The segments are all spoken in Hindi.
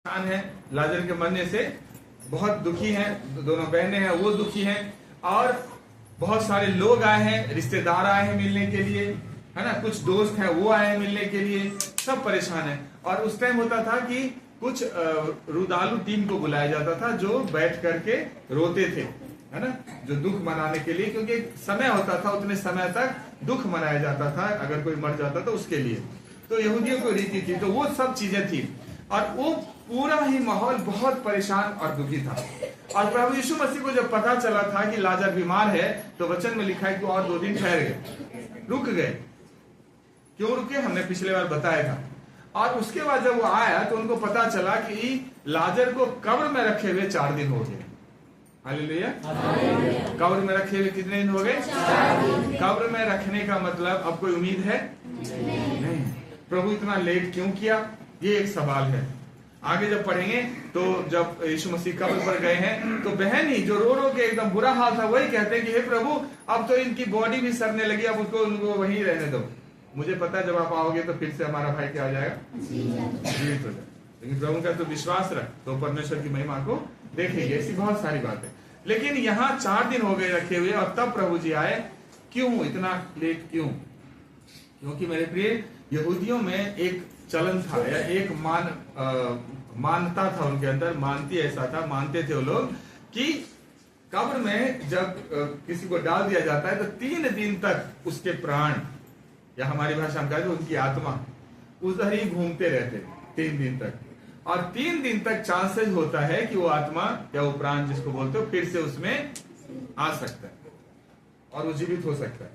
है लाजर के मरने से, बहुत दुखी हैं, दोनों बहनें हैं वो दुखी हैं, और बहुत सारे लोग आए हैं, रिश्तेदार आए हैं मिलने के लिए, है ना, कुछ दोस्त हैं वो आए हैं मिलने के लिए, सब परेशान हैं। और उस टाइम होता था कि कुछ रुदालू टीम को बुलाया जाता था जो बैठ करके रोते थे, है ना, जो दुख मनाने के लिए, क्योंकि समय होता था, उतने समय तक दुख मनाया जाता था अगर कोई मर जाता था उसके लिए। तो यहूदियों को रीति थी, तो वो सब चीजें थी, और वो पूरा ही माहौल बहुत परेशान और दुखी था। और प्रभु यीशु मसीह को जब पता चला था कि लाजर बीमार है, तो वचन में लिखा है कि और 2 दिन ठहर गए, रुक गए। क्यों रुके, हमने पिछले बार बताया था। और उसके बाद जब वो आया तो उनको पता चला कि लाजर को कब्र में रखे हुए 4 दिन हो गए। हालेलुया। कब्र में रखे हुए कितने दिन हो गए? 4 दिन। कब्र में रखने का मतलब अब कोई उम्मीद है? नहीं। प्रभु इतना लेट क्यों किया, ये एक सवाल है। आगे जब पढ़ेंगे तो जब यीशु मसीह कब्र पर गए हैं तो बहन ही जो रो रो के एकदम बुरा हाल था, वही कहते हैं कि हे प्रभु, अब तो इनकी बॉडी भी सड़ने लगी, अब उनको वहीं रहने दो। मुझे पता है जब आप आओगे तो फिर से हमारा भाई क्या हो जाएगा, जीवित हो जाएगा। लेकिन प्रभु का तो विश्वास रख तो परमेश्वर की महिमा को देखेंगे। ऐसी बहुत सारी बातें, लेकिन यहाँ 4 दिन हो गए रखे हुए, और तब प्रभु जी आए। क्यों इतना लेट, क्यों? क्योंकि मेरे प्रिय, यहूदियों में एक चलन था या एक मानता था उनके अंदर, मानते थे वो लोग कि कब्र में जब किसी को डाल दिया जाता है तो 3 दिन तक उसके प्राण, या हमारी भाषा में कहते उनकी आत्मा, उधर ही घूमते रहते 3 दिन तक। और 3 दिन तक चांसेस होता है कि वो आत्मा या वो प्राण जिसको बोलते हो फिर से उसमें आ सकता है और वो जीवित हो सकता है।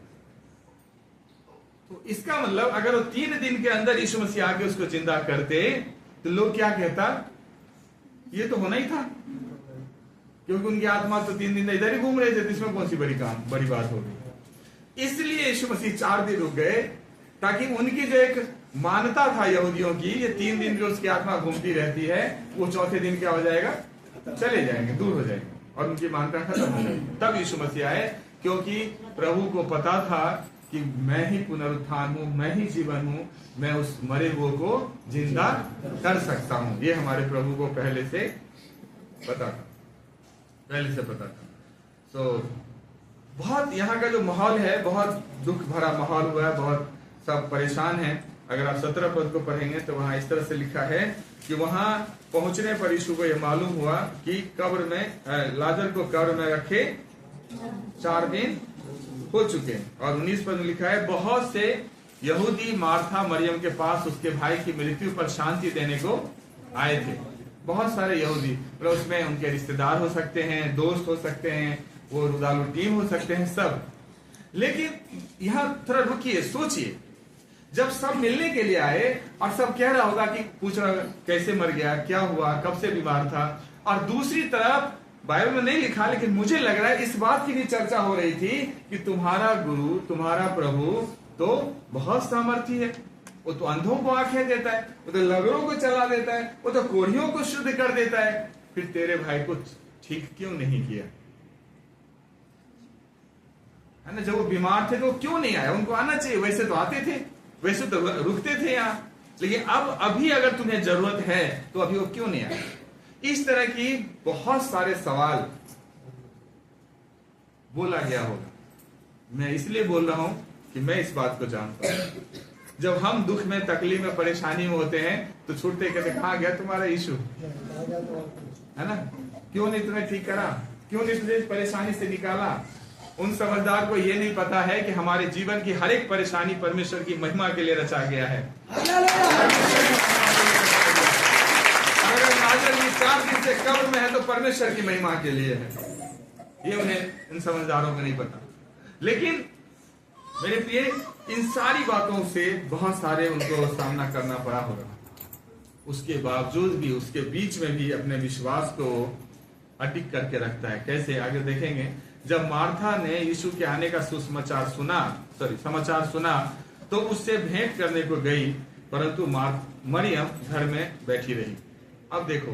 तो इसका मतलब अगर वो 3 दिन के अंदर यीशु मसीह आके उसको जिंदा करते तो लोग क्या कहता, ये तो होना ही था, क्योंकि उनकी आत्मा तो 3 दिन इधर ही घूम रहे थे, इसमें कौन सी बड़ी बात होगी। इसलिए यीशु मसीह 4 दिन रुक गए, ताकि उनकी जो एक मान्यता था यहूदियों की, ये 3 दिन जो उसकी आत्मा घूमती रहती है, वो 4थे दिन क्या हो जाएगा, चले जाएंगे, दूर हो जाएंगे, और उनकी मान्यता खत्म हो जाएगी। तब यीशु मसीह आए, क्योंकि प्रभु को पता था कि मैं ही पुनरुत्थान हूं, मैं ही जीवन हूं, मैं उस मरे हुए को जिंदा कर सकता हूं। ये हमारे प्रभु को पहले से पता था। तो बहुत यहाँ का जो माहौल है, बहुत दुख भरा माहौल हुआ है, बहुत सब परेशान हैं। अगर आप 17 पद को पढ़ेंगे तो वहां इस तरह से लिखा है कि वहां पहुंचने पर यीशु को यह मालूम हुआ कि कब्र में लाजर को कब्र में रखे 4 दिन हो चुके। और 19 पद में लिखा है, बहुत से यहूदी मार्था मरियम के पास उसके भाई की मृत्यु पर शांति देने को आए थे। बहुत सारे यहूदी, पर उसमें उनके रिश्तेदार हो सकते हैं, दोस्त हो सकते हैं, वो रुदालू टीम हो सकते हैं, सब। लेकिन यहाँ थोड़ा रुकिए, सोचिए, जब सब मिलने के लिए आए और सब कह रहा होगा कि पूछ रहा कैसे मर गया, क्या हुआ, कब से बीमार था, और दूसरी तरफ बाइबल में नहीं लिखा, लेकिन मुझे लग रहा है इस बात की भी चर्चा हो रही थी कि तुम्हारा गुरु, तुम्हारा प्रभु तो बहुत सामर्थी है, वो तो अंधों को आंखें देता है, वो तो लंगड़ों को चला देता है, वो तो कोढ़ियों को शुद्ध कर देता है, फिर तेरे भाई को ठीक क्यों नहीं किया, है ना। जब वो बीमार थे तो क्यों नहीं आया, उनको आना चाहिए, वैसे तो आते थे, वैसे तो रुकते थे यहाँ, लेकिन अब अभी अगर तुम्हें जरूरत है तो अभी वो क्यों नहीं आया। इस तरह की बहुत सारे सवाल बोला गया होगा। मैं इसलिए बोल रहा हूं कि मैं इस बात को जानता हूं, जब हम दुख में, तकलीफ में, परेशानी में होते हैं तो छूटते कहते कहां गया तुम्हारा यीशु, है ना, क्यों नहीं तुम्हें ठीक करा, क्यों नहीं तुझे परेशानी से निकाला। उन समझदार को यह नहीं पता है कि हमारे जीवन की हर एक परेशानी परमेश्वर की महिमा के लिए रचा गया है। अगर लाजर 4 दिन से कब्र में है तो परमेश्वर की महिमा के लिए है, ये उन्हें, इन समझदारों को नहीं पता। लेकिन मेरे प्रिय, इन सारी बातों से बहुत सारे उनको सामना करना पड़ा होगा, उसके बावजूद भी, उसके बीच में भी अपने विश्वास को अटिक करके रखता है। कैसे, आगे देखेंगे। जब मार्था ने यीशु के आने का समाचार सुना तो उससे भेंट करने को गई, परंतु मरियम घर में बैठी रही। अब देखो,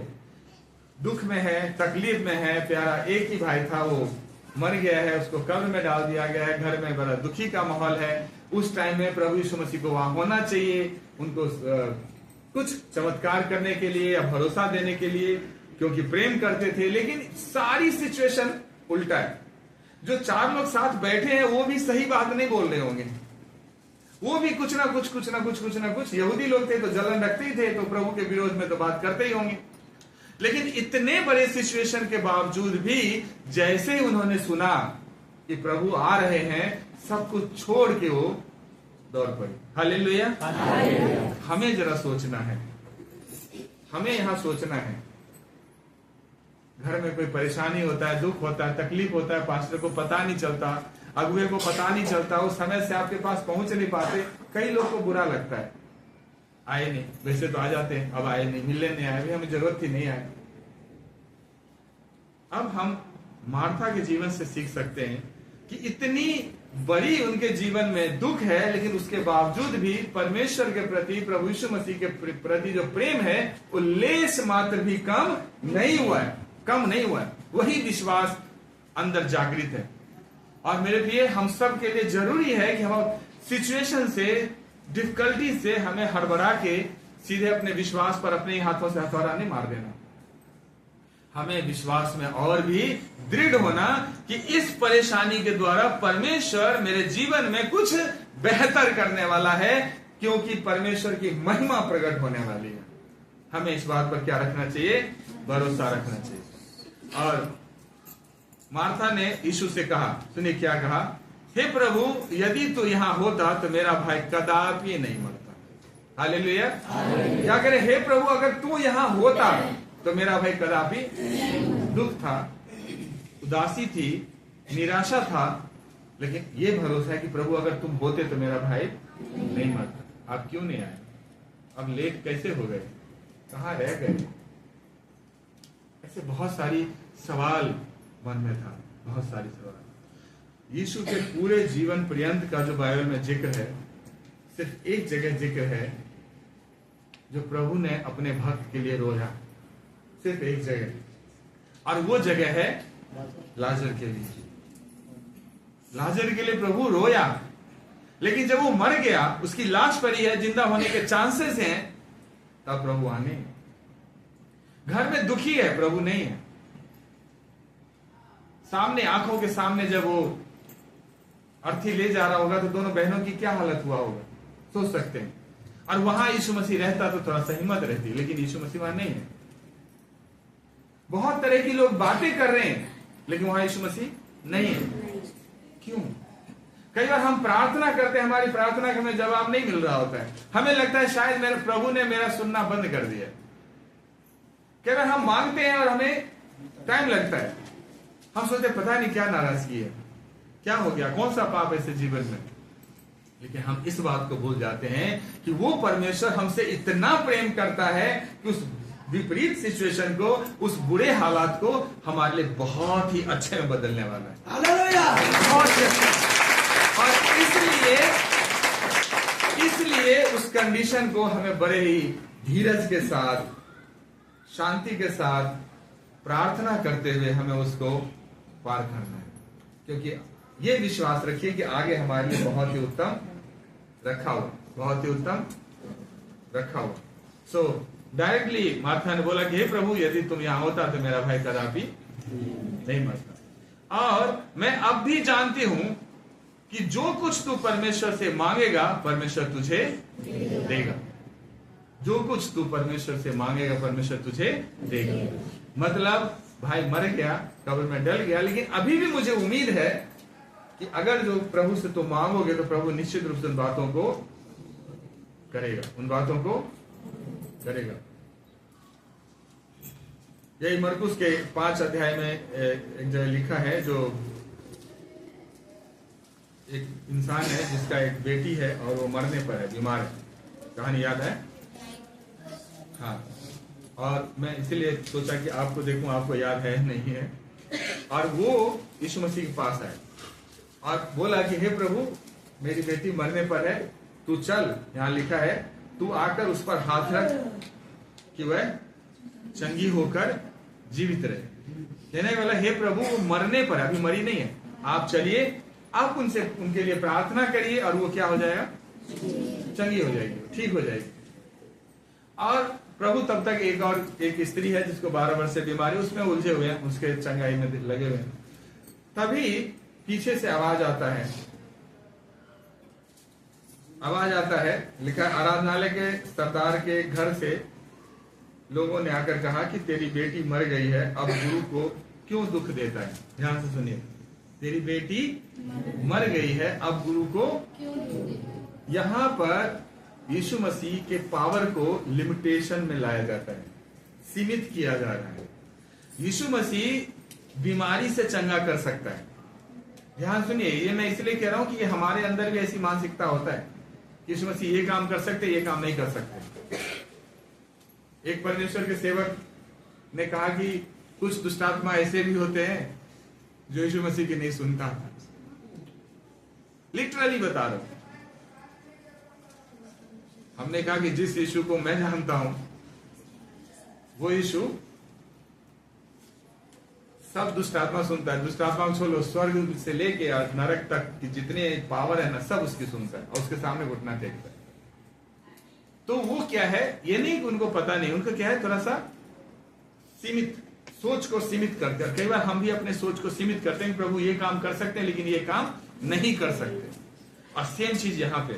दुख में है, तकलीफ में है, प्यारा एक ही भाई था, वो मर गया है, उसको कब्र में डाल दिया गया है, घर में बड़ा दुखी का माहौल है। उस टाइम में प्रभु यीशु मसीह को वहां होना चाहिए, उनको कुछ चमत्कार करने के लिए या भरोसा देने के लिए, क्योंकि प्रेम करते थे। लेकिन सारी सिचुएशन उल्टा है। जो 4 लोग साथ बैठे हैं वो भी सही बात नहीं बोल रहे होंगे, वो भी कुछ ना कुछ यहूदी लोग थे तो जलन रखते ही थे, तो प्रभु के विरोध में तो बात करते ही होंगे। लेकिन इतने बड़े सिचुएशन के बावजूद भी जैसे ही उन्होंने सुना कि प्रभु आ रहे हैं, सब कुछ छोड़ के वो दौड़ पड़े। हालेलुया। हमें जरा सोचना है, हमें यहां सोचना है। घर में कोई परेशानी होता है, दुख होता है, तकलीफ होता है, पास्टर को पता नहीं चलता, अगुए को पता नहीं चलता, उस समय से आपके पास पहुंच नहीं पाते। कई लोग को बुरा लगता है, आए नहीं, वैसे तो आ जाते हैं, अब आए नहीं, मिलने नहीं आए, हमें जरूरत थी नहीं आए। अब हम मार्था के जीवन से सीख सकते हैं कि इतनी बड़ी उनके जीवन में दुख है, लेकिन उसके बावजूद भी परमेश्वर के प्रति, प्रभु यीशु मसीह के प्रति जो प्रेम है वो लेस मात्र भी कम नहीं हुआ है, कम नहीं हुआ है। वही विश्वास अंदर जागृत है। और मेरे प्रिय, हम सब के लिए जरूरी है कि हम सिचुएशन से, डिफिकल्टी से हमें हड़बड़ा के सीधे अपने विश्वास पर अपने हाथों से हथौड़ा नहीं मार देना। हमें विश्वास में और भी दृढ़ होना कि इस परेशानी के द्वारा परमेश्वर मेरे जीवन में कुछ बेहतर करने वाला है, क्योंकि परमेश्वर की महिमा प्रकट होने वाली है। हमें इस बात पर क्या रखना चाहिए? भरोसा रखना चाहिए। और मार्था ने यीशु से कहा, सुनिए क्या कहा, हे प्रभु, यदि तू यहां होता तो मेरा भाई कदापि नहीं मरता। हालेलुया। क्या करे? हे प्रभु, अगर तू यहां होता तो मेरा भाई कदापि। दुख था, उदासी थी, निराशा था, लेकिन ये भरोसा है कि प्रभु अगर तुम होते तो मेरा भाई नहीं मरता। आप क्यों नहीं आए? अब लेट कैसे हो गए? कहां रह गए? ऐसे बहुत सारी सवाल मन में था, बहुत सारी सवाल। यीशु के पूरे जीवन पर्यंत का जो बाइबल में जिक्र है, सिर्फ एक जगह जिक्र है जो प्रभु ने अपने भक्त के लिए रोया, सिर्फ एक जगह, और वो जगह है लाजर के लिए। लाजर के लिए प्रभु रोया, लेकिन जब वो मर गया, उसकी लाश पड़ी है, जिंदा होने के चांसेस हैं, तब प्रभु आने। घर में दुखी है, प्रभु नहीं है। सामने, आंखों के सामने जब वो अर्थी ले जा रहा होगा तो दोनों बहनों की क्या हालत हुआ होगा, सोच सकते हैं। और वहां यीशु मसीह रहता तो थोड़ा सा हिम्मत रहती, लेकिन यीशु मसीह वहां नहीं है। बहुत तरह की लोग बातें कर रहे हैं, लेकिन वहां यीशु मसीह नहीं है। क्यों? कई बार हम प्रार्थना करते हैं, हमारी प्रार्थना का हमें जवाब नहीं मिल रहा होता है। हमें लगता है शायद मेरे प्रभु ने मेरा सुनना बंद कर दिया। कई बार हम मांगते हैं और हमें टाइम लगता है, हम सोचते पता नहीं क्या नाराजगी है, क्या हो गया, कौन सा पाप ऐसे जीवन में। लेकिन हम इस बात को भूल जाते हैं कि वो परमेश्वर हमसे इतना प्रेम करता है कि उस विपरीत सिचुएशन को, उस बुरे हालात को हमारे लिए बहुत ही अच्छे में बदलने वाला है। हालेलुया। और इसलिए उस कंडीशन को हमें बड़े ही धीरज के साथ, शांति के साथ, प्रार्थना करते हुए हमें उसको पार करना है। क्योंकि ये विश्वास रखिए कि आगे हमारे लिए बहुत ही उत्तम रखा हुआ, बहुत ही उत्तम रखा हुआ। सो डायरेक्टली मार्था ने बोला कि हे प्रभु, यदि तुम यहां होता तो मेरा भाई कदापि नहीं मरता। और मैं अब भी जानती हूं कि जो कुछ तू परमेश्वर से मांगेगा, परमेश्वर तुझे देगा। जो कुछ तू परमेश्वर से मांगेगा, परमेश्वर तुझे देगा। मतलब भाई मर गया, कब्र में डल गया, लेकिन अभी भी मुझे उम्मीद है कि अगर जो प्रभु से तुम मांगोगे तो प्रभु निश्चित रूप से उन बातों को करेगा, उन बातों को करेगा। यही मरकुस के 5 अध्याय में एक जगह लिखा है, जो एक इंसान है जिसका एक बेटी है और वो मरने पर है, बीमार है। कहानी याद है? हाँ। और मैं इसीलिए सोचा कि आपको देखूं, आपको याद है नहीं है। और वो यीशु मसीह के पास आए और बोला कि हे प्रभु, मेरी बेटी मरने पर है, तू चल, यहाँ लिखा है, तू आकर उस पर हाथ रख कि वह चंगी होकर जीवित रहे। कहने वाला, हे प्रभु, वो मरने पर, अभी मरी नहीं है, आप चलिए, आप उनसे, उनके लिए प्रार्थना करिए और वो क्या हो जाएगा? चंगी हो जाएगी, ठीक हो जाएगी। और प्रभु तब तक एक स्त्री है जिसको 12 वर्ष से बीमारी, उसमें उलझे हुए हैं, उसके चंगाई में लगे हुए हैं। तभी पीछे से आवाज आता है, लिखा है आराधनालय के सरदार के घर से लोगों ने आकर कहा कि तेरी बेटी मर गई है, अब गुरु को क्यों दुख देता है। ध्यान से सुनिए, तेरी बेटी मर गई है, अब गुरु को क्यों दुख देता है। यहाँ पर यीशु मसीह के पावर को लिमिटेशन में लाया जाता है, सीमित किया जा रहा है। यीशु मसीह बीमारी से चंगा कर सकता है। ध्यान सुनिए, ये मैं इसलिए कह रहा हूं कि हमारे अंदर भी ऐसी मानसिकता होता है, यीशु मसीह ये काम कर सकते, ये काम नहीं कर सकते। एक परमेश्वर के सेवक ने कहा कि कुछ दुष्टात्मा ऐसे भी होते हैं जो यीशु मसीह की नहीं सुनता। लिटरली बता रहा हूं। हमने कहा कि जिस यीशु को मैं जानता हूं वो यीशु सब दुष्टात्मा सुनता है। दुष्टात्मा को छोड़ो, स्वर्ग से लेके नरक तक की जितने पावर है ना, सब उसकी सुनता है और उसके सामने घुटना टेकता है। तो वो क्या है, ये नहीं कि उनको पता नहीं, उनको क्या है, थोड़ा सा सीमित सोच को सीमित करते हैं। कई बार हम भी अपने सोच को सीमित करते हैं, प्रभु ये काम कर सकते हैं लेकिन ये काम नहीं कर सकते। और सेम चीज यहां पे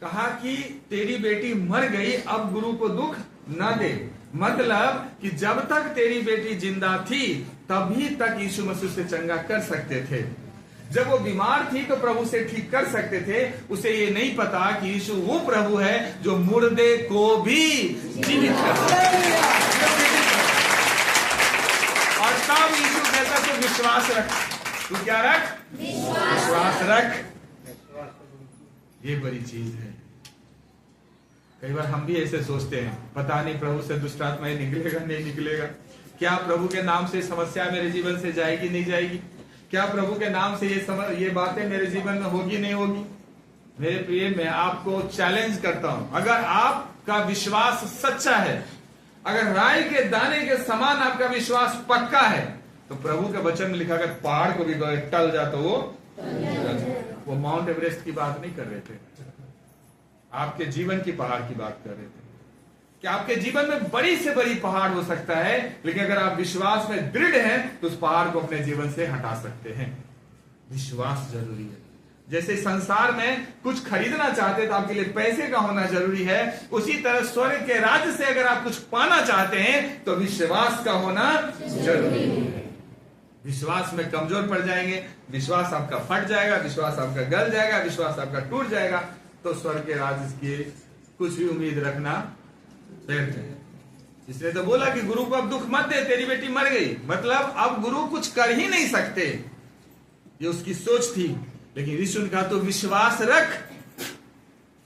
कहा कि तेरी बेटी मर गई, अब गुरु को दुख न दे। मतलब कि जब तक तेरी बेटी जिंदा थी तभी तक यीशु मसीह से चंगा कर सकते थे। जब वो बीमार थी तो प्रभु से ठीक कर सकते थे। उसे ये नहीं पता कि यीशु वो प्रभु है जो मुर्दे को भी जीवित कर सकता है। और तब यीशु कहता तो विश्वास रख। तू क्या रख? विश्वास रख। ये बड़ी चीज है। कई बार हम भी ऐसे सोचते हैं, पता नहीं प्रभु से दुष्टात्मा निकलेगा नहीं निकलेगा, क्या प्रभु के नाम से समस्या मेरे जीवन से जाएगी नहीं जाएगी, क्या प्रभु के नाम से ये बातें मेरे जीवन में होगी नहीं होगी। मेरे प्रिय, मैं आपको चैलेंज करता हूं, अगर आपका विश्वास सच्चा है, अगर राई के दाने के समान आपका विश्वास पक्का है, तो प्रभु के वचन में लिखा अगर पहाड़ को भी टल जा तो वो माउंट एवरेस्ट की बात नहीं कर रहे थे, आपके जीवन की पहाड़ की बात कर रहे थे कि आपके जीवन में बड़ी से बड़ी पहाड़ हो सकता है, लेकिन अगर आप विश्वास में दृढ़ हैं तो उस पहाड़ को अपने जीवन से हटा सकते हैं। विश्वास जरूरी है। जैसे संसार में कुछ खरीदना चाहते तो आपके लिए पैसे का होना जरूरी है, उसी तरह स्वर्ग के राज्य से अगर आप कुछ पाना चाहते हैं तो विश्वास का होना जरूरी है। विश्वास में कमजोर पड़ जाएंगे, विश्वास आपका फट जाएगा, विश्वास आपका गल जाएगा, विश्वास आपका टूट जाएगा, तो स्वर्ग के राज्य की कुछ भी उम्मीद रखना व्यर्थ है। इसने तो बोला कि गुरु को अब दुख मत दे, तेरी बेटी मर गई, मतलब अब गुरु कुछ कर ही नहीं सकते, ये उसकी सोच थी। लेकिन यीशु ने कहा तो विश्वास रख,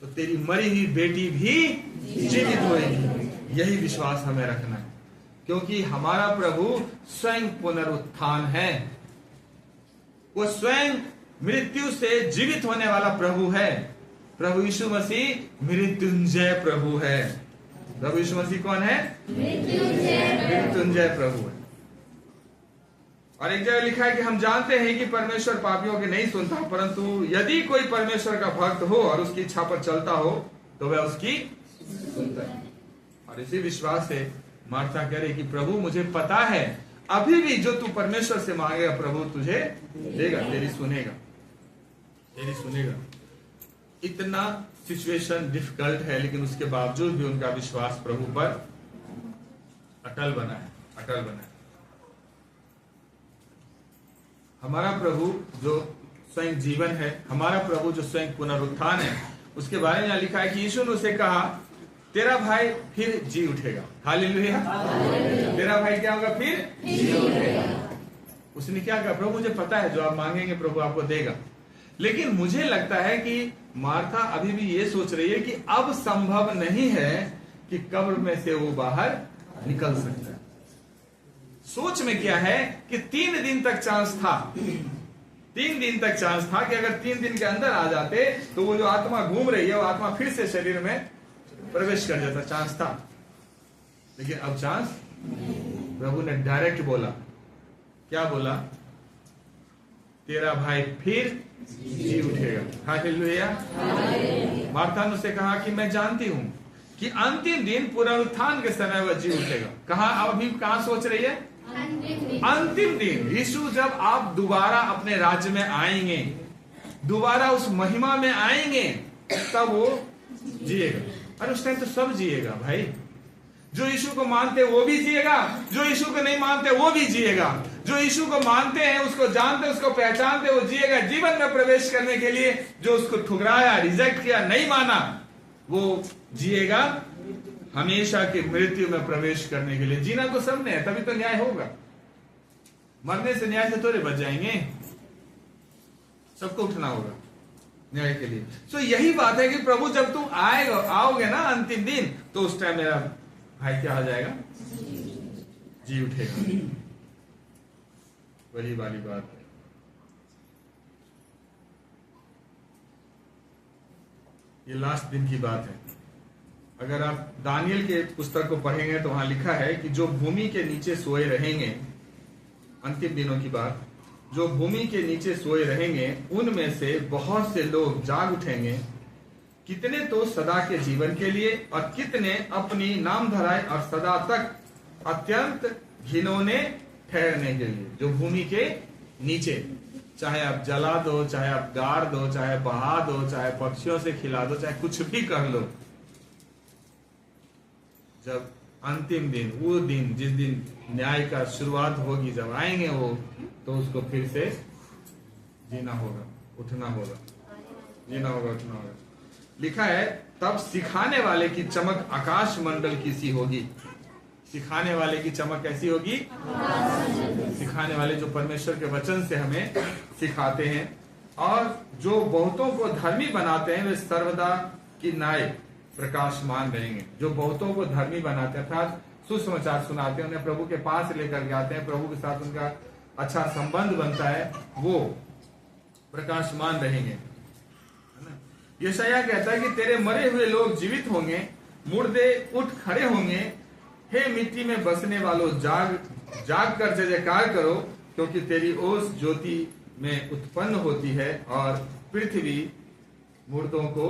तो तेरी मरी हुई बेटी भी जीवित होगी। यही विश्वास हमें रखना है, क्योंकि हमारा प्रभु स्वयं पुनरुत्थान है। वो स्वयं मृत्यु से जीवित होने वाला प्रभु है। प्रभु यीशु मसीह मृत्युंजय प्रभु है। प्रभु यीशु मसीह कौन है? मृत्युंजय प्रभु है। और एक जगह लिखा है कि हम जानते हैं कि परमेश्वर पापियों के नहीं सुनता, परंतु यदि कोई परमेश्वर का भक्त हो और उसकी इच्छा पर चलता हो तो वह उसकी सुनता है। और इसी विश्वास से मार्था कह रही कि प्रभु मुझे पता है अभी भी जो तू परमेश्वर से मांगेगा प्रभु तुझे देगा, तेरी सुनेगा। इतना सिचुएशन डिफिकल्ट है, लेकिन उसके बावजूद भी उनका विश्वास प्रभु पर अटल बना है। हमारा प्रभु जो स्वयं जीवन है, हमारा प्रभु जो स्वयं पुनरुत्थान है, उसके बारे में लिखा है कि यीशु ने उसे कहा तेरा भाई फिर जी उठेगा। हालेलुया। तेरा भाई क्या होगा? फिर जी उठेगा। उसने क्या कहा? प्रभु मुझे पता है जो आप मांगेंगे प्रभु आपको देगा। लेकिन मुझे लगता है कि मार्था अभी भी ये सोच रही है कि अब संभव नहीं है कि कब्र में से वो बाहर निकल सकता है। सोच में क्या है कि 3 दिन तक चांस था, 3 दिन तक चांस था कि अगर 3 दिन के अंदर आ जाते तो वो जो आत्मा घूम रही है वो आत्मा फिर से शरीर में प्रवेश कर जाता, चांस था। लेकिन अब चांस, प्रभु ने डायरेक्ट बोला, क्या बोला? तेरा भाई फिर जी उठेगा। हालेलुया। मार्था ने उससे कहा कि मैं जानती हूं कि अंतिम दिन पुनरुत्थान के समय वह जी उठेगा। कहाँ अभी कहाँ सोच रही है? अंतिम दिन यीशु जब आप दोबारा अपने राज्य में आएंगे, दोबारा उस महिमा में आएंगे, तब वो जिएगा। अरे उस टाइम तो सब जिएगा भाई। जो यीशु को मानते वो भी जिएगा, जो यीशु को नहीं मानते वो भी जिएगा। जो यीशु को मानते हैं, उसको जानते, उसको पहचानते, वो जिएगा। जीवन में प्रवेश करने के लिए जो उसको ठुकराया, रिजेक्ट किया, नहीं माना, वो जिएगा हमेशा की मृत्यु में प्रवेश करने के लिए। जीना तो सबने है, तभी तो न्याय होगा। मरने से न्याय से थोड़े बच जाएंगे, सबको उठना होगा न्याय के लिए। सो यही बात है कि प्रभु जब तुम आओगे ना अंतिम दिन, तो उस टाइम मेरा भाई क्या हो जाएगा? जी उठेगा। वही वाली बात है। ये लास्ट दिन की बात है। अगर आप दानियल के पुस्तक को पढ़ेंगे तो वहां लिखा है कि जो भूमि के नीचे सोए रहेंगे, अंतिम दिनों की बात, जो भूमि के नीचे सोए रहेंगे उनमें से बहुत से लोग जाग उठेंगे, कितने तो सदा के जीवन के लिए और कितने अपनी नामधराई और सदा तक अत्यंत घिनौने ठहरने के लिए। जो भूमि के नीचे, चाहे आप जला दो, चाहे आप गाड़ दो, चाहे बहा दो, चाहे पक्षियों से खिला दो, चाहे कुछ भी कर लो, जब अंतिम दिन, वो दिन जिस दिन न्याय का शुरुआत होगी, जब आएंगे वो, तो उसको फिर से जीना होगा, उठना होगा, जीना होगा, उठना होगा। लिखा है तब सिखाने वाले की चमक आकाश मंडल की सी होगी। सिखाने वाले की चमक कैसी होगी? सिखाने वाले जो परमेश्वर के वचन से हमें सिखाते हैं, और जो बहुतों को धर्मी बनाते हैं वे सर्वदा की नाय प्रकाशमान रहेंगे। जो बहुतों को धर्मी बनाते हैं, अर्थात सुसमाचार सुनाते हैं, उन्हें प्रभु के पास लेकर जाते हैं, प्रभु के साथ उनका अच्छा संबंध बनता है, वो प्रकाशमान रहेंगे। यशायाह कहता है कि तेरे मरे हुए लोग जीवित होंगे, मुर्दे उठ खड़े होंगे। हे मिट्टी में बसने वालों, जाग कर जय जयकार करो, क्योंकि तेरी ओस ज्योति में उत्पन्न होती है और पृथ्वी मुर्दों को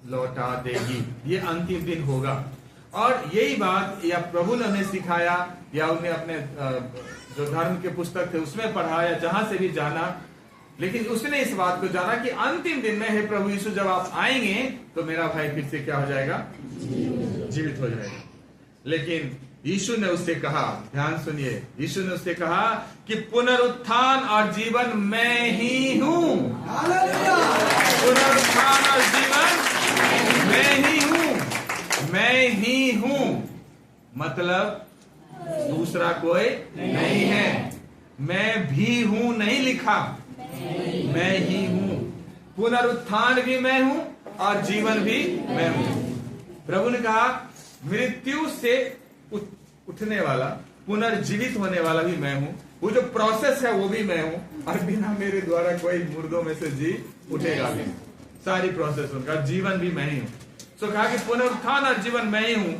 लौटा देगी। ये अंतिम दिन होगा। और यही बात या प्रभु ने उन्हें सिखाया, या उन्हें अपने जो धर्म के पुस्तक थे उसमें पढ़ा, या जहां से भी जाना, लेकिन उसने इस बात को जाना कि अंतिम दिन में हे प्रभु यीशु जब आप आएंगे तो मेरा भाई फिर से क्या हो जाएगा? जीवित हो जाएगा। लेकिन यीशु ने उससे कहा, ध्यान सुनिए, यीशु ने उससे कहा कि पुनरुत्थान और जीवन मैं ही हूं। पुनरुत्थान और जीवन मैं ही हूं, मैं ही हूं, मतलब दूसरा कोई नहीं है। मैं भी हूं नहीं लिखा, मैं ही हूं। पुनरुत्थान भी मैं हूं और जीवन भी मैं हूं। प्रभु ने कहा मृत्यु से उठने वाला, पुनर्जीवित होने वाला भी मैं हूं। वो जो प्रोसेस है वो भी मैं हूं, और बिना मेरे द्वारा कोई मुर्दों में से जी उठेगा भी। सारी प्रोसेस उनका, जीवन भी मैं ही हूं। तो कहा कि पुनरुत्थान और जीवन मैं ही हूं।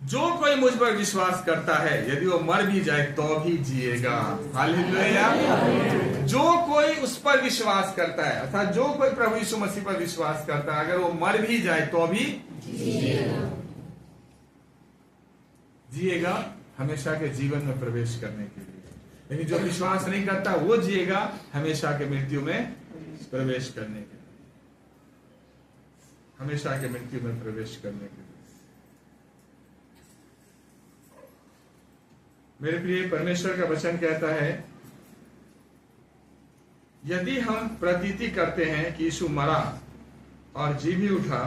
जो कोई मुझ पर विश्वास करता है, यदि वो मर भी जाए तो भी जिएगा। हालेलुया। जो कोई उस पर विश्वास करता है, अर्थात जो कोई प्रभु यीशु मसीह पर विश्वास करता है, अगर वो मर भी जाए तो भी जिएगा हमेशा के जीवन में प्रवेश करने के लिए। लेकिन जो विश्वास नहीं करता वो जिएगा हमेशा के मृत्यु में प्रवेश करने के लिए, हमेशा के मृत्यु में प्रवेश करने के लिए। मेरे प्रिय, परमेश्वर का वचन कहता है यदि हम प्रतीति करते हैं कि यीशु मरा और जी भी उठा,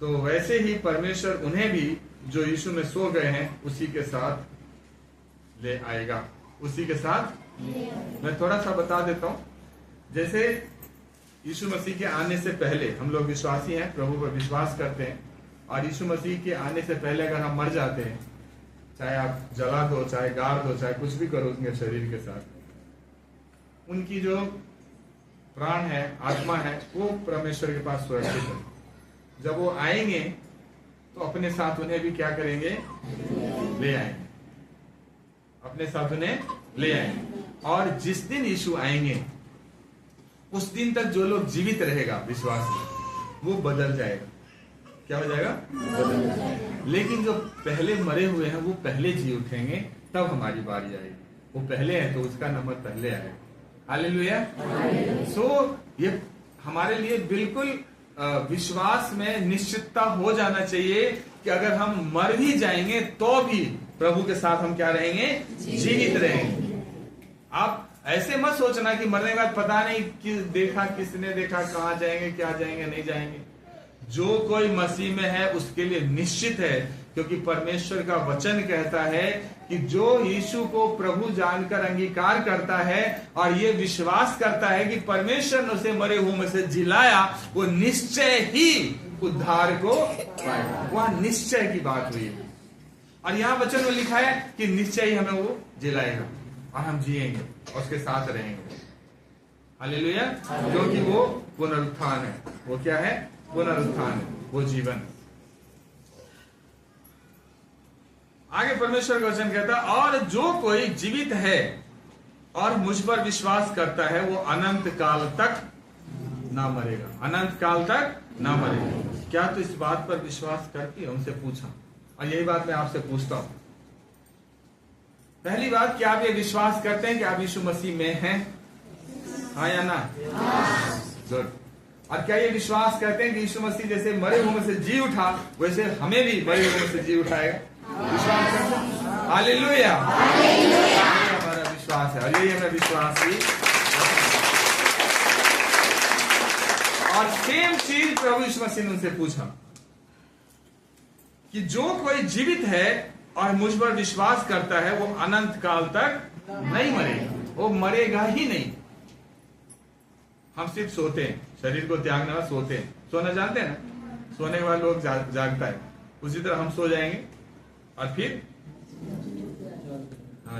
तो वैसे ही परमेश्वर उन्हें भी जो यीशु में सो गए हैं उसी के साथ ले आएगा, उसी के साथ। मैं थोड़ा सा बता देता हूं। जैसे यीशु मसीह के आने से पहले हम लोग विश्वासी हैं, प्रभु पर विश्वास करते हैं, और यीशु मसीह के आने से पहले अगर हम मर जाते हैं, चाहे आप जला दो, चाहे गाड़ दो, चाहे कुछ भी करो उनके शरीर के साथ, उनकी जो प्राण है, आत्मा है, वो परमेश्वर के पास सुरक्षित है। जब वो आएंगे तो अपने साथ उन्हें भी क्या करेंगे? ले आएंगे, अपने साथ उन्हें ले आएंगे। और जिस दिन यीशु आएंगे उस दिन तक जो लोग जीवित रहेगा विश्वास में, वो बदल जाएगा। क्या हो जाएगा? लेकिन जो पहले मरे हुए हैं वो पहले जी उठेंगे, तब हमारी बारी आएगी। वो पहले है तो उसका नंबर पहले आएगा। हालेलुया। सो ये हमारे लिए बिल्कुल विश्वास में निश्चितता हो जाना चाहिए कि अगर हम मर भी जाएंगे तो भी प्रभु के साथ हम क्या रहेंगे? जीवित रहेंगे। आप ऐसे मत सोचना कि मरने के बाद पता नहीं किसने देखा, कहां जाएंगे, क्या जाएंगे, नहीं जाएंगे। जो कोई मसीह में है उसके लिए निश्चित है, क्योंकि परमेश्वर का वचन कहता है कि जो यीशु को प्रभु जानकर अंगीकार करता है और ये विश्वास करता है कि परमेश्वर ने उसे मरे हुए में से जिलाया, वो निश्चय ही उद्धार को पाएगा। वह निश्चय की बात हुई है और यहाँ वचन में लिखा है कि निश्चय ही हमें वो जिलाएगा और हम जिएंगे और उसके साथ रहेंगे। हालेलुया। क्योंकि वो पुनरुत्थान है। वो क्या है? पुनरुत्थान है, वो जीवन। आगे परमेश्वर का वचन कहता है, और जो कोई जीवित है और मुझ पर विश्वास करता है वो अनंत काल तक ना मरेगा। अनंत काल तक ना मरेगा। क्या तो इस बात पर विश्वास करती? उनसे पूछा और यही बात मैं आपसे पूछता हूं। पहली बात, क्या आप ये विश्वास करते हैं कि आप यीशु मसीह में हैं? हाँ या ना? गुड। और क्या ये विश्वास करते हैं कि यीशु मसीह जैसे मरे हुए में से जी उठा, वैसे हमें भी मरे हुए में से जी उठाएगा? विश्वास करते हैं? हालेलुया। हमारा विश्वास है और यही हमें विश्वास ही। और सेम चीज प्रभु यीशु मसीह ने उनसे पूछा कि जो कोई जीवित है और मुझ पर विश्वास करता है वो अनंत काल तक नहीं मरेगा। वो मरेगा ही नहीं। हम सिर्फ सोते हैं, शरीर को त्यागने वाला सोते हैं। सोना जानते हैं ना? सोने के बाद लोग जागता है। उसी तरह हम सो जाएंगे और फिर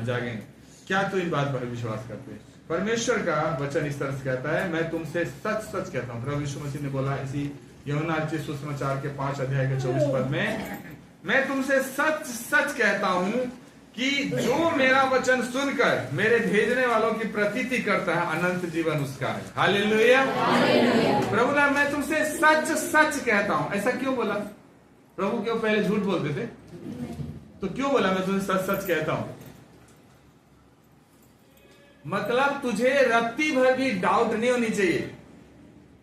जागेंगे। क्या तो इस बात पर विश्वास करते हैं? परमेश्वर का वचन इस तरह से कहता है, मैं तुमसे सच सच कहता हूं। प्रभु यीशु मसीह ने बोला इसी यूहन्ना सुसमाचार के 5 अध्याय के 24 पद में, मैं तुमसे सच सच कहता हूं कि जो मेरा वचन सुनकर मेरे भेजने वालों की प्रतीति करता है, अनंत जीवन उसका है। हालेलुया। प्रभु ने मैं तुमसे सच सच कहता हूं। ऐसा क्यों बोला? प्रभु क्यों पहले झूठ बोलते थे? तो क्यों बोला मैं तुमसे सच सच कहता हूं? मतलब तुझे रत्ती भर भी डाउट नहीं होनी चाहिए।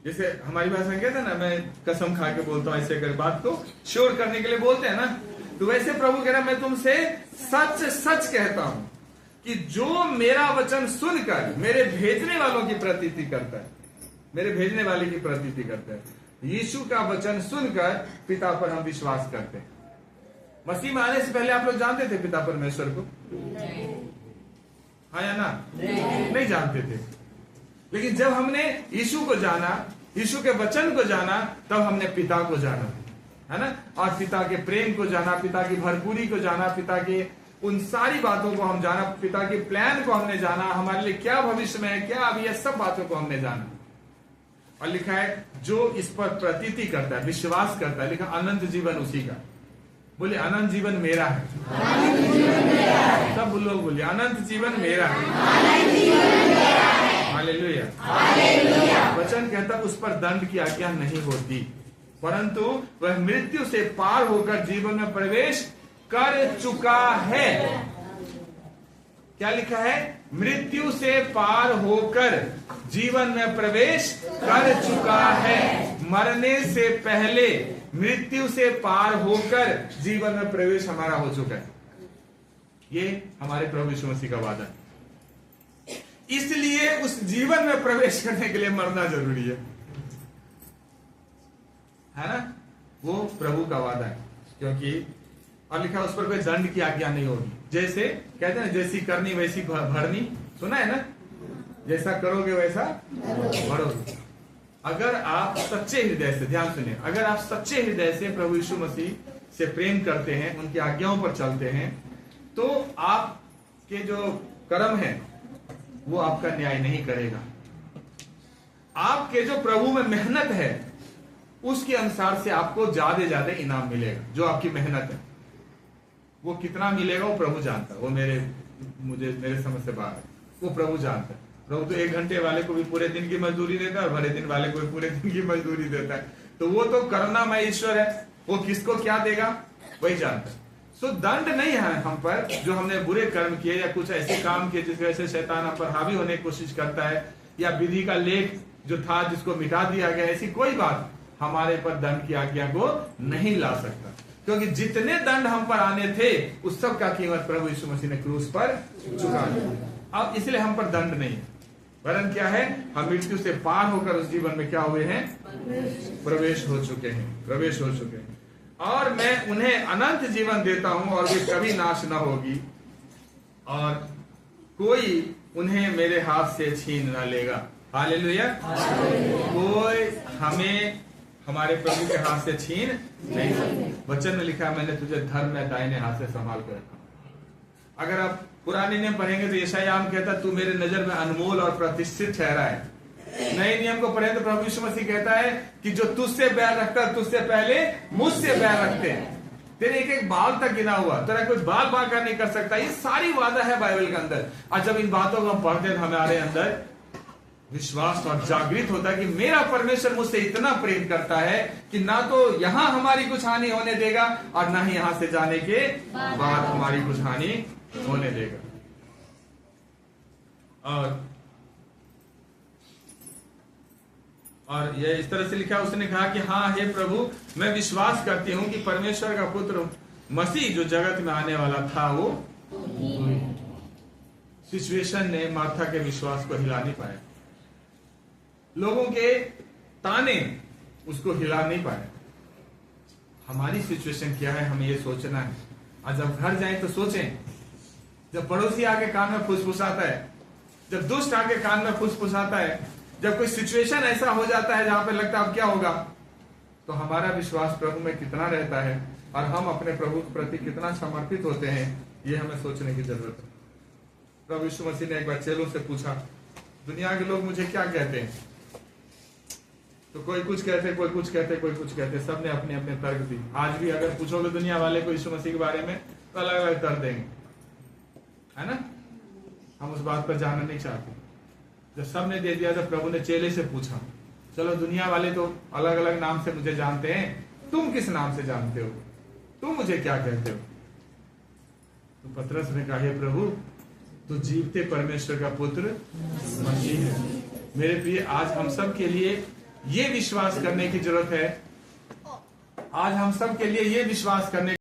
जैसे हमारी भाषा में कहते हैं ना, मैं कसम खा के बोलता हूं, ऐसे कर बात को श्योर करने के लिए बोलते हैं ना, तो वैसे प्रभु कह रहा मैं तुमसे सच सच कहता हूं कि जो मेरा वचन सुनकर मेरे भेजने वालों की प्रतीति करता है, मेरे भेजने वाले की प्रतीति करता है। यीशु का वचन सुनकर पिता पर हम विश्वास करते हैं। मसीह में आने से पहले आप लोग जानते थे पिता परमेश्वर को? हाँ या ना? नहीं जानते थे। लेकिन जब हमने यीशु को जाना, यीशु के वचन को जाना, तब हमने पिता को जाना, है ना? और पिता के प्रेम को जाना, पिता की भरपूरी को जाना, पिता के उन सारी बातों को हम जाना, पिता के प्लान को हमने जाना, हमारे लिए क्या भविष्य में है, क्या अभी है, सब बातों को हमने जाना। और लिखा है जो इस पर प्रतीति करता है, विश्वास करता है, लिखा अनंत जीवन उसी का। बोले अनंत जीवन मेरा है। सब लोग बोलिए अनंत जीवन मेरा है। हालेलुया। वचन कहता उस पर दंड की आज्ञा नहीं होती, परंतु वह मृत्यु से पार होकर जीवन में प्रवेश कर चुका है। क्या लिखा है? मृत्यु से पार होकर जीवन में प्रवेश कर चुका है। मरने से पहले मृत्यु से पार होकर जीवन में प्रवेश हमारा हो चुका है। ये हमारे प्रभु यीशु मसीह का वादा है। इसलिए उस जीवन में प्रवेश करने के लिए मरना जरूरी है ना? वो प्रभु का वादा है। क्योंकि और लिखा उस पर कोई दंड की आज्ञा नहीं होगी। जैसे कहते हैं जैसी करनी वैसी भरनी, सुना है ना? जैसा करोगे वैसा भरोगे। अगर आप सच्चे हृदय से, ध्यान सुनिए, अगर आप सच्चे हृदय से प्रभु यीशु मसीह से प्रेम करते हैं, उनकी आज्ञाओं पर चलते हैं, तो आपके जो कर्म है वो आपका न्याय नहीं करेगा। आपके जो प्रभु में मेहनत है उसके अनुसार से आपको ज्यादा इनाम मिलेगा। जो आपकी मेहनत है वो कितना मिलेगा वो प्रभु जानता है। वो मेरे समझ से बाहर है, वो प्रभु जानता है। प्रभु तो 1 घंटे वाले को भी पूरे दिन की मजदूरी देता है और भरे दिन वाले को भी पूरे दिन की मजदूरी देता है। तो वो तो करुणामय ईश्वर है, वो किसको क्या देगा वही जानता है। सो दंड नहीं है हम पर जो हमने बुरे कर्म किए या कुछ ऐसे काम किए जिसकी वजह से शैतान हम पर हावी होने की कोशिश करता है, या विधि का लेख जो था जिसको मिटा दिया गया, ऐसी कोई बात हमारे पर दंड की आज्ञा को नहीं ला सकता, क्योंकि जितने दंड हम पर आने थे उस सब का कीमत प्रभु यीशु मसीह ने क्रूस पर चुका दिया। अब इसलिए हम पर दंड नहीं है, वरन क्या है, हम मृत्यु से पार होकर उस जीवन में क्या हुए हैं, प्रवेश हो चुके हैं। और मैं उन्हें अनंत जीवन देता हूं और वे कभी नाश न होगी और कोई उन्हें मेरे हाथ से छीन न लेगा। हालेलुया। कोई हमें हमारे प्रभु के हाथ से छीन नहीं सकता। वचन में लिखा है, मैंने तुझे धर्म में दाहिने हाथ से संभाल कर रखा। अगर आप पुराने नियम पढ़ेंगे तो यशायाह कहता तू मेरे नजर में अनमोल और प्रतिष्ठित ठहरा है। नए नियम को पढ़े तो प्रभु यीशु मसीह कहता है कि जो तुझसे बैर रखता तुझसे पहले मुझसे बैर रखते हैं, तेरे एक एक बाल तक गिना हुआ, तेरा कुछ बाल बांका नहीं कर सकता। ये सारी वादा है बाइबल के अंदर। और जब इन बातों को हम पढ़ते हैं तो हमारे अंदर विश्वास और जागृत होता है कि मेरा परमेश्वर मुझसे इतना प्रेम करता है कि ना तो यहां हमारी कुछ हानि होने देगा और ना ही यहां से जाने के बाद हमारी कुछ हानि होने देगा। और यह इस तरह से लिखा, उसने कहा कि हाँ हे प्रभु, मैं विश्वास करती हूं कि परमेश्वर का पुत्र मसीह जो जगत में आने वाला था वो सिचुएशन ने मार्था के विश्वास को हिला नहीं पाया, लोगों के ताने उसको हिला नहीं पाए। हमारी सिचुएशन क्या है हमें ये सोचना है। आज जब घर जाएं तो सोचें, जब पड़ोसी आके कान में फुसफुसाता है, जब दुष्ट आके कान में फुसफुसाता है, जब कोई सिचुएशन ऐसा हो जाता है जहां पे लगता है अब क्या होगा, तो हमारा विश्वास प्रभु में कितना रहता है और हम अपने प्रभु के प्रति कितना समर्पित होते हैं, ये हमें सोचने की जरूरत है। प्रभु यीशु मसीह ने एक बार चेलों से पूछा, दुनिया के लोग मुझे क्या कहते हैं? तो कोई कुछ कहते, कोई कुछ कहते, कोई कुछ कहते, सबने अपने अपने तर्क दी। आज भी अगर पूछोगे दुनिया वाले को यीशु मसीह के बारे में तो अलग अलग तर्क देंगे, है ना। हम उस बात पर जानना नहीं चाहते। जब सबने दे दिया तो प्रभु ने चेले से पूछा, चलो दुनिया वाले तो अलग अलग नाम से मुझे जानते हैं, तुम किस नाम से जानते हो, तुम मुझे क्या कहते हो? तो पतरस ने कहा, हे प्रभु, तो जीवते परमेश्वर का पुत्र मसीह है। मेरे प्रिय, आज हम सब के लिए ये विश्वास करने की जरूरत है, आज हम सब के लिए ये विश्वास करने